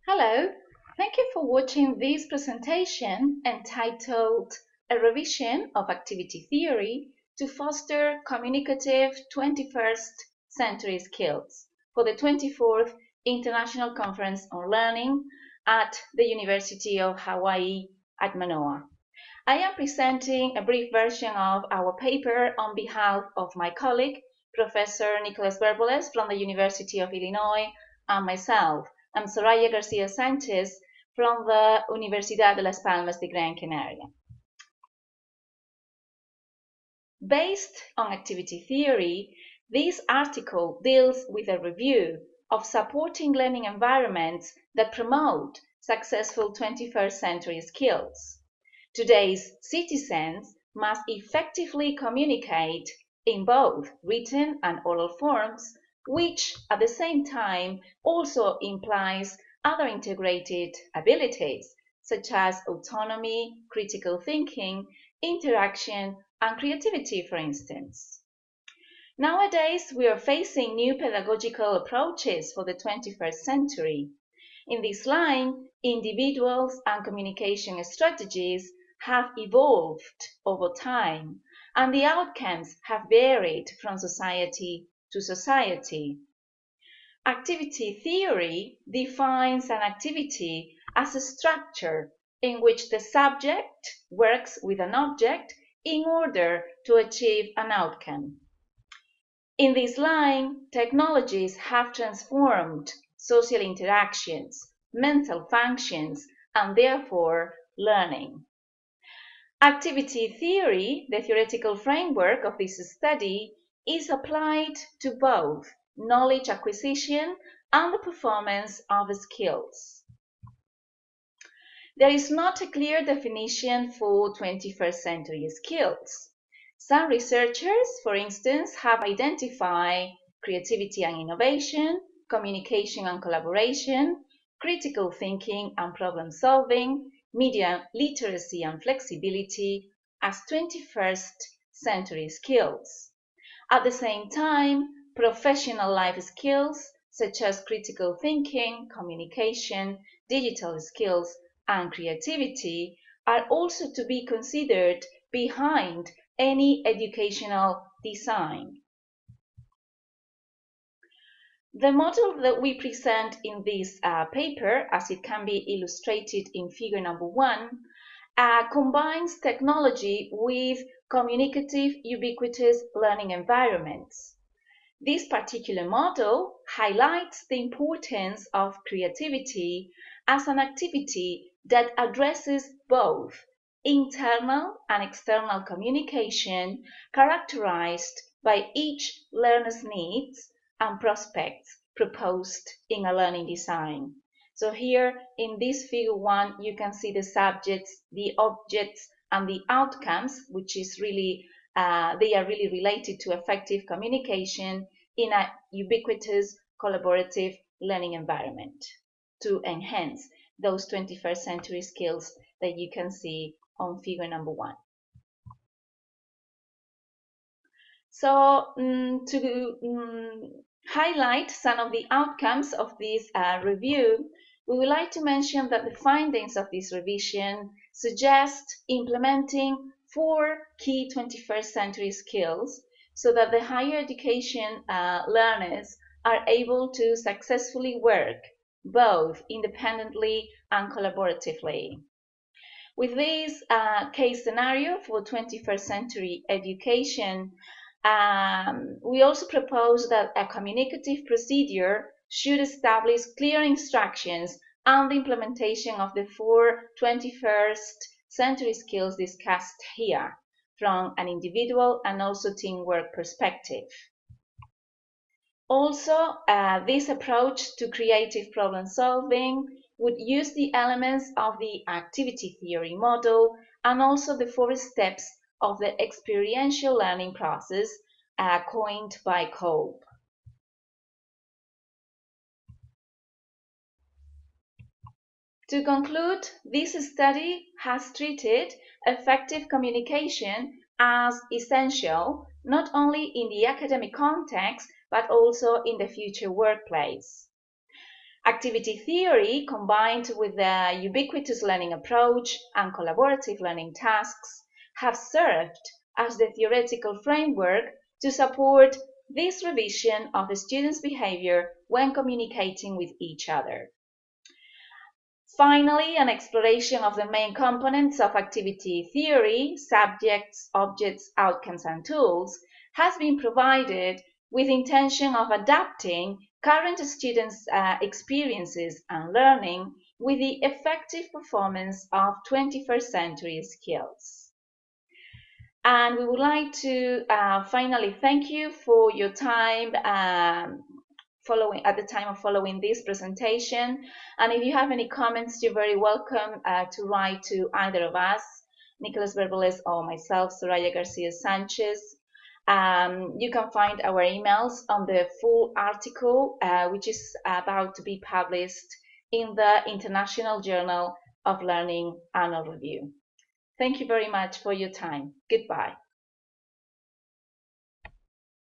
Hello, thank you for watching this presentation entitled A Revision of Activity Theory to Foster Communicative 21st Century Skills for the 24th International Conference on Learning at the University of Hawaii at Manoa. I am presenting a brief version of our paper on behalf of my colleague, Professor Nicholas Burbules from the University of Illinois, and myself. I'm Soraya García-Sánchez from the Universidad de Las Palmas de Gran Canaria. Based on activity theory, this article deals with a review of supporting learning environments that promote successful 21st century skills. Today's citizens must effectively communicate in both written and oral forms, which at the same time also implies other integrated abilities such as autonomy, critical thinking, interaction, and creativity, for instance. Nowadays, we are facing new pedagogical approaches for the 21st century. In this line, individuals and communication strategies have evolved over time, and the outcomes have varied from society to society. Activity theory defines an activity as a structure in which the subject works with an object in order to achieve an outcome. In this line, technologies have transformed social interactions, mental functions, and therefore learning. Activity theory, the theoretical framework of this study, is applied to both knowledge acquisition and the performance of skills. There is not a clear definition for 21st century skills. Some researchers, for instance, have identified creativity and innovation, communication and collaboration, critical thinking and problem solving, media literacy and flexibility as 21st century skills. At the same time, professional life skills such as critical thinking, communication, digital skills, and creativity are also to be considered behind any educational design. The model that we present in this paper, as it can be illustrated in figure number 1, combines technology with communicative ubiquitous learning environments. This particular model highlights the importance of creativity as an activity that addresses both internal and external communication characterized by each learner's needs and prospects proposed in a learning design. So here in this figure 1, you can see the subjects, the objects, and the outcomes, which is really, they are really related to effective communication in a ubiquitous collaborative learning environment to enhance those 21st century skills that you can see on figure number 1. So to highlight some of the outcomes of this review, we would like to mention that the findings of this revision suggest implementing 4 key 21st century skills so that the higher education learners are able to successfully work both independently and collaboratively. With this case scenario for 21st century education, we also propose that a communicative procedure should establish clear instructions on the implementation of the 4 21st century skills discussed here from an individual and also teamwork perspective. Also, this approach to creative problem solving would use the elements of the activity theory model and also the 4 steps of the experiential learning process coined by Kolb. To conclude, this study has treated effective communication as essential not only in the academic context but also in the future workplace. Activity theory, combined with the ubiquitous learning approach and collaborative learning tasks, have served as the theoretical framework to support this revision of the students' behavior when communicating with each other. Finally, an exploration of the main components of activity theory, subjects, objects, outcomes, and tools, has been provided with intention of adapting current students' experiences and learning with the effective performance of 21st century skills. And we would like to finally thank you for your time at the time of following this presentation. And if you have any comments, you're very welcome to write to either of us, Nicholas Burbules or myself, Soraya García-Sánchez. You can find our emails on the full article, which is about to be published in the International Journal of Learning Annual Review. Thank you very much for your time. Goodbye.